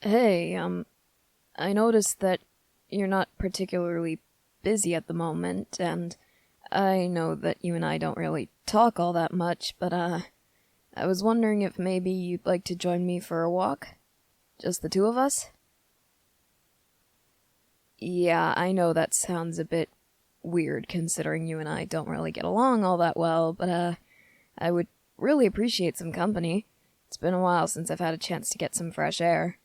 Hey, I noticed that you're not particularly busy at the moment, and I know that you and I don't really talk all that much, but, I was wondering if maybe you'd like to join me for a walk? Just the two of us? Yeah, I know that sounds a bit weird considering you and I don't really get along all that well, but, I would really appreciate some company. It's been a while since I've had a chance to get some fresh air.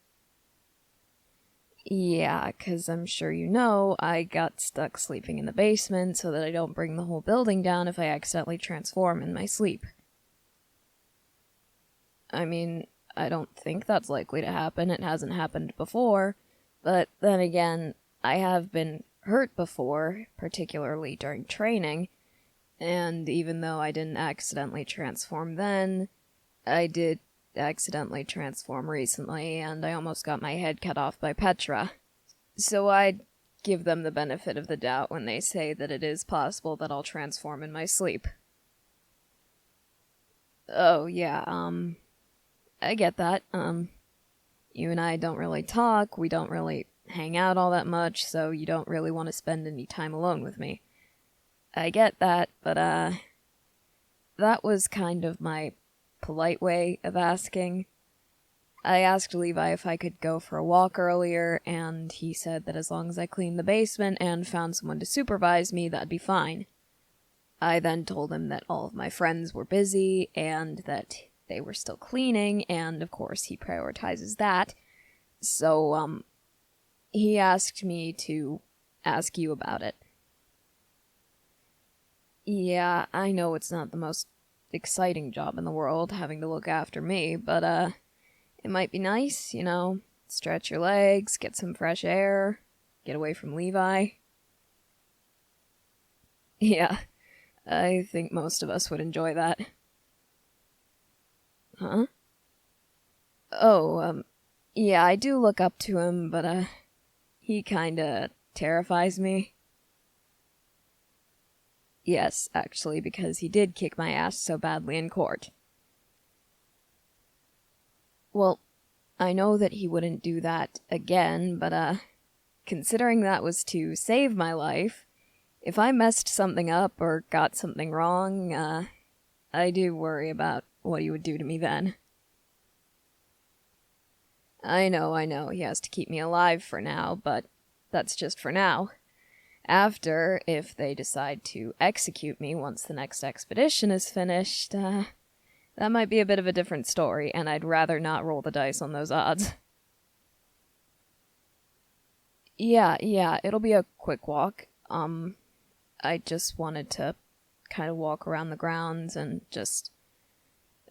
Yeah, 'cause I'm sure you know, I got stuck sleeping in the basement so that I don't bring the whole building down if I accidentally transform in my sleep. I mean, I don't think that's likely to happen. It hasn't happened before. But then again, I have been hurt before, particularly during training, and even though I didn't accidentally transform then, I did accidentally transform recently, and I almost got my head cut off by Petra. So I'd give them the benefit of the doubt when they say that it is possible that I'll transform in my sleep. Oh, yeah, I get that. You and I don't really talk, we don't really hang out all that much, so you don't really want to spend any time alone with me. I get that, but, that was kind of my polite way of asking. I asked Levi if I could go for a walk earlier, and he said that as long as I cleaned the basement and found someone to supervise me, that'd be fine. I then told him that all of my friends were busy, and that they were still cleaning, and of course he prioritizes that. So, he asked me to ask you about it. Yeah, I know it's not the most exciting job in the world, having to look after me, but, it might be nice, stretch your legs, get some fresh air, get away from Levi. Yeah, I think most of us would enjoy that. Huh? Oh, yeah, I do look up to him, but, he kinda terrifies me. Yes, actually, because he did kick my ass so badly in court. Well, I know that he wouldn't do that again, but, considering that was to save my life, if I messed something up or got something wrong, I do worry about what he would do to me then. I know, he has to keep me alive for now, but that's just for now. After, if they decide to execute me once the next expedition is finished, that might be a bit of a different story, and I'd rather not roll the dice on those odds. Yeah, it'll be a quick walk. I just wanted to kind of walk around the grounds and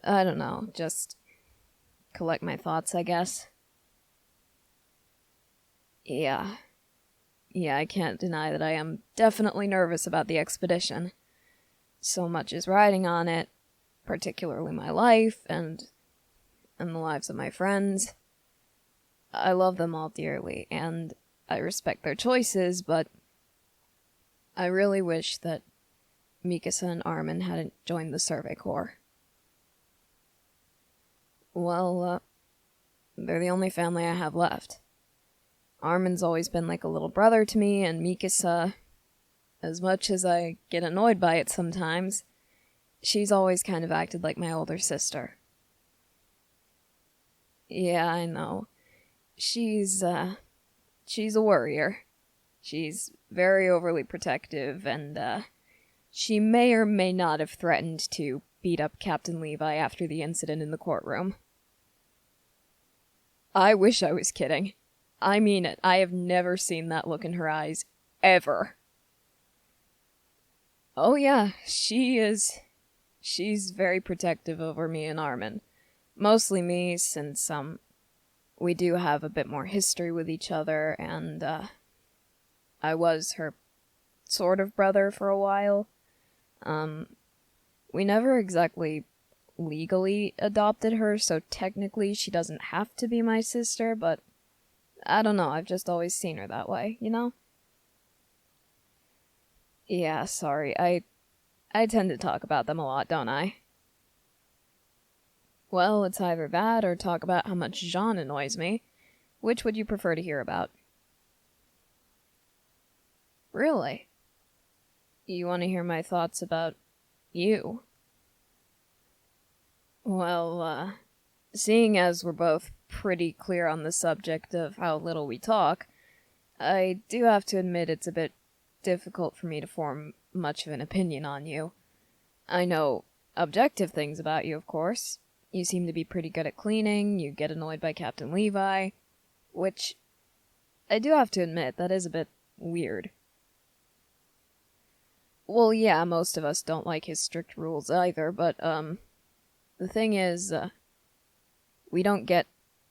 I don't know, just collect my thoughts, I guess. Yeah. Yeah, I can't deny that I am definitely nervous about the expedition. So much is riding on it, particularly my life and the lives of my friends. I love them all dearly, and I respect their choices, but I really wish that Mikasa and Armin hadn't joined the Survey Corps. Well, they're the only family I have left. Armin's always been like a little brother to me, and Mikasa, as much as I get annoyed by it sometimes, she's always kind of acted like my older sister. Yeah, I know. She's a worrier. She's very overly protective, and, she may or may not have threatened to beat up Captain Levi after the incident in the courtroom. I wish I was kidding. I mean it. I have never seen that look in her eyes, ever. Oh yeah, she is. She's very protective over me and Armin. Mostly me, since, we do have a bit more history with each other, and, I was her sort of brother for a while. We never exactly legally adopted her, so technically she doesn't have to be my sister, but I don't know, I've just always seen her that way, Yeah, sorry, I tend to talk about them a lot, don't I? Well, it's either that or talk about how much Jean annoys me. Which would you prefer to hear about? Really? You want to hear my thoughts about you? Well, seeing as we're both pretty clear on the subject of how little we talk, I do have to admit it's a bit difficult for me to form much of an opinion on you. I know objective things about you, of course. You seem to be pretty good at cleaning, you get annoyed by Captain Levi, which I do have to admit, that is a bit weird. Well, yeah, most of us don't like his strict rules either, but, the thing is, we don't get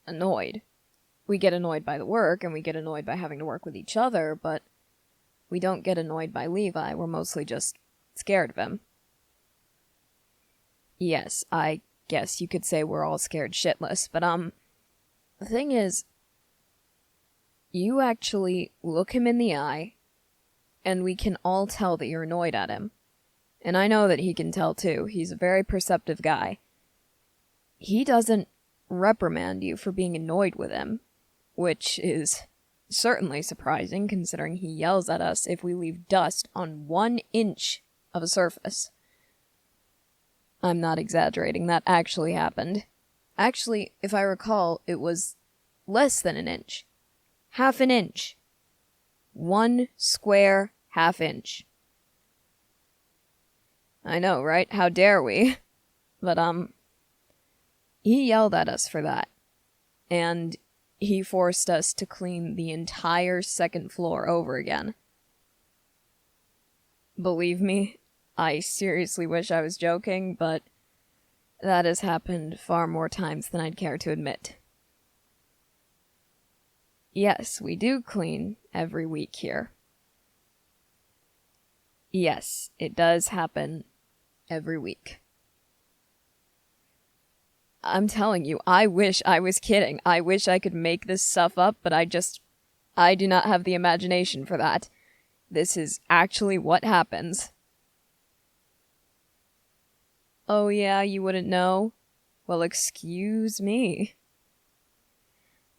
annoyed. We get annoyed by the work, and we get annoyed by having to work with each other, but we don't get annoyed by Levi, we're mostly just scared of him. Yes, I guess you could say we're all scared shitless, but, the thing is, you actually look him in the eye, and we can all tell that you're annoyed at him. And I know that he can tell too, he's a very perceptive guy. He doesn't reprimand you for being annoyed with him, which is certainly surprising considering he yells at us if we leave dust on 1 inch of a surface. I'm not exaggerating, that actually happened. Actually, if I recall, it was less than 1 inch. Half an inch. 1 square half inch. I know, right? How dare we? But, he yelled at us for that. And he forced us to clean the entire 2nd floor over again. Believe me, I seriously wish I was joking, but that has happened far more times than I'd care to admit. Yes, we do clean every week here. Yes, it does happen every week. I'm telling you, I wish I was kidding. I wish I could make this stuff up, but I do not have the imagination for that. This is actually what happens. Oh yeah, you wouldn't know? Well, excuse me.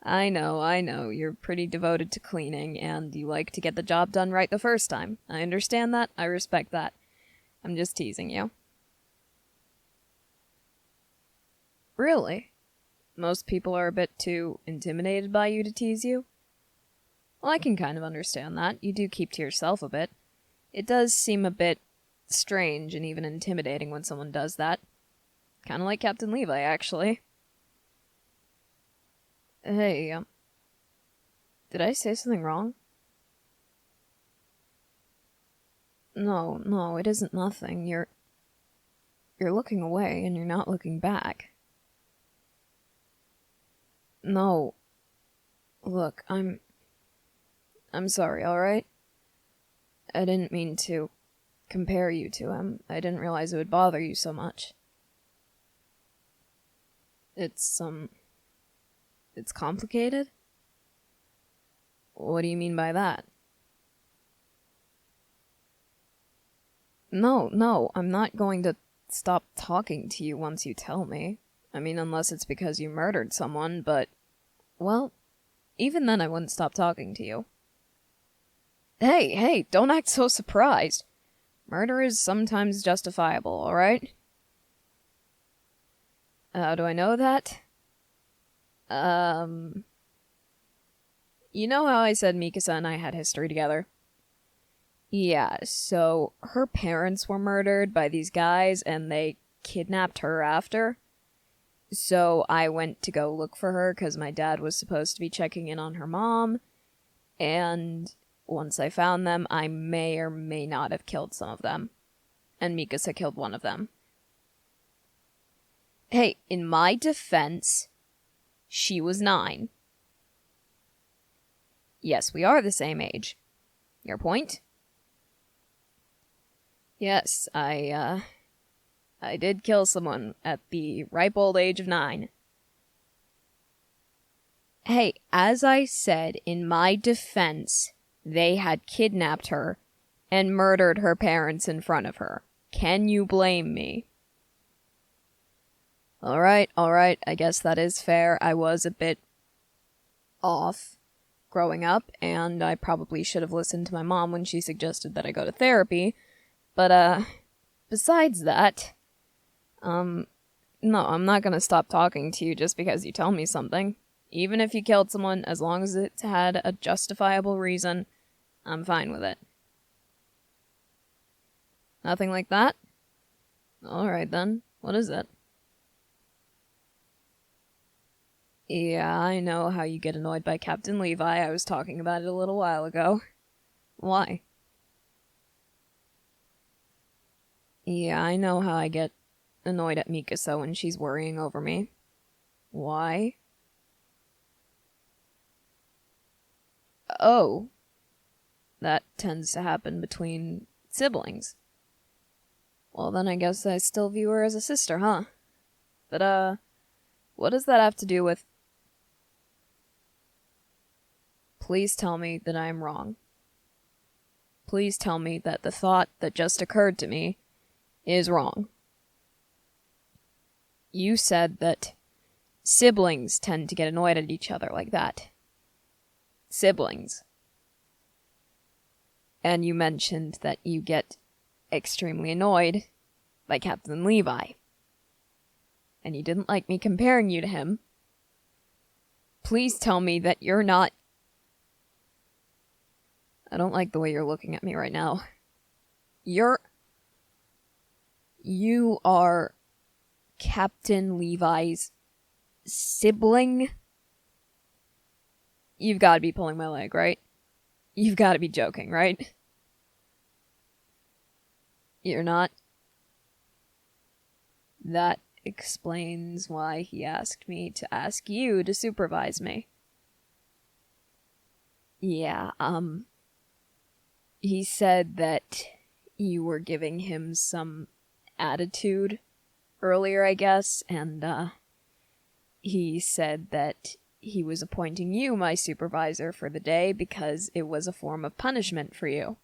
I know, you're pretty devoted to cleaning, and you like to get the job done right the first time. I understand that, I respect that. I'm just teasing you. Really? Most people are a bit too intimidated by you to tease you? Well, I can kind of understand that. You do keep to yourself a bit. It does seem a bit strange and even intimidating when someone does that. Kind of like Captain Levi, actually. Hey, did I say something wrong? No, it isn't nothing. You're looking away and you're not looking back. No. Look, I'm sorry, alright? I didn't mean to compare you to him. I didn't realize it would bother you so much. It's complicated? What do you mean by that? No, I'm not going to stop talking to you once you tell me. I mean, unless it's because you murdered someone, but, well, even then I wouldn't stop talking to you. Hey, don't act so surprised. Murder is sometimes justifiable, alright? How do I know that? You know how I said Mikasa and I had history together? Yeah, so her parents were murdered by these guys and they kidnapped her after. So I went to go look for her because my dad was supposed to be checking in on her mom. And once I found them, I may or may not have killed some of them. And Mikasa killed one of them. Hey, in my defense, she was 9. Yes, we are the same age. Your point? Yes, I did kill someone at the ripe old age of 9. Hey, as I said, in my defense, they had kidnapped her and murdered her parents in front of her. Can you blame me? Alright, I guess that is fair. I was a bit off growing up, and I probably should have listened to my mom when she suggested that I go to therapy, but, besides that, no, I'm not gonna stop talking to you just because you tell me something. Even if you killed someone, as long as it had a justifiable reason, I'm fine with it. Nothing like that? Alright then, what is it? Yeah, I know how you get annoyed by Captain Levi. I was talking about it a little while ago. Why? Yeah, I know how I get annoyed at Mikasa when she's worrying over me. Why? Oh. That tends to happen between siblings. Well, then I guess I still view her as a sister, huh? But, what does that have to do with... Please tell me that I am wrong. Please tell me that the thought that just occurred to me is wrong. You said that siblings tend to get annoyed at each other like that. Siblings. And you mentioned that you get extremely annoyed by Captain Levi. And you didn't like me comparing you to him. Please tell me that you're not... I don't like the way you're looking at me right now. You are Captain Levi's sibling? You've got to be pulling my leg, right? You've got to be joking, right? You're not? That explains why he asked me to ask you to supervise me. Yeah, he said that you were giving him some attitude earlier, I guess, and, he said that he was appointing you my supervisor for the day because it was a form of punishment for you.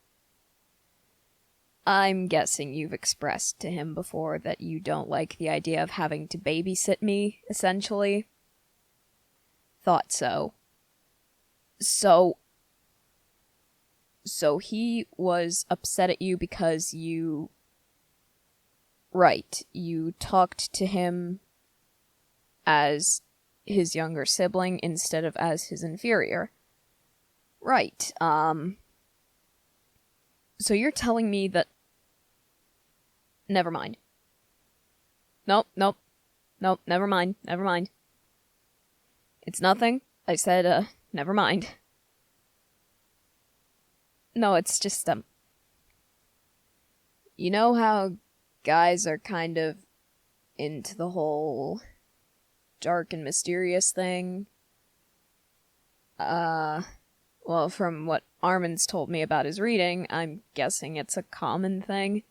I'm guessing you've expressed to him before that you don't like the idea of having to babysit me, essentially. Thought so. So he was upset at you because you... Right, you talked to him as his younger sibling instead of as his inferior. Right, so you're telling me that... Never mind. Nope, never mind. It's nothing. I said, never mind. No, it's just, you know how guys are kind of into the whole dark and mysterious thing? Well, from what Armin's told me about his reading, I'm guessing it's a common thing.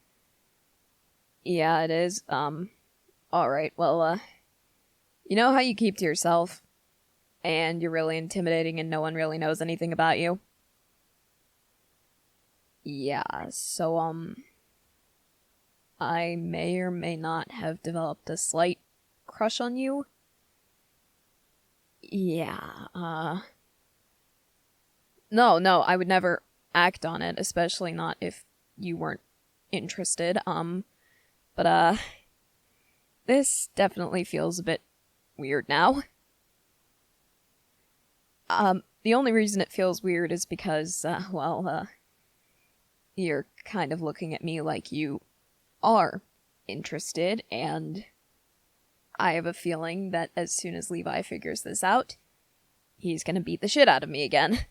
Yeah, it is. Alright, well, you know how you keep to yourself, and you're really intimidating and no one really knows anything about you? Yeah, so, I may or may not have developed a slight crush on you. Yeah, No, I would never act on it, especially not if you weren't interested, but, this definitely feels a bit weird now. The only reason it feels weird is because, you're kind of looking at me like you are interested, and I have a feeling that as soon as Levi figures this out, he's gonna beat the shit out of me again.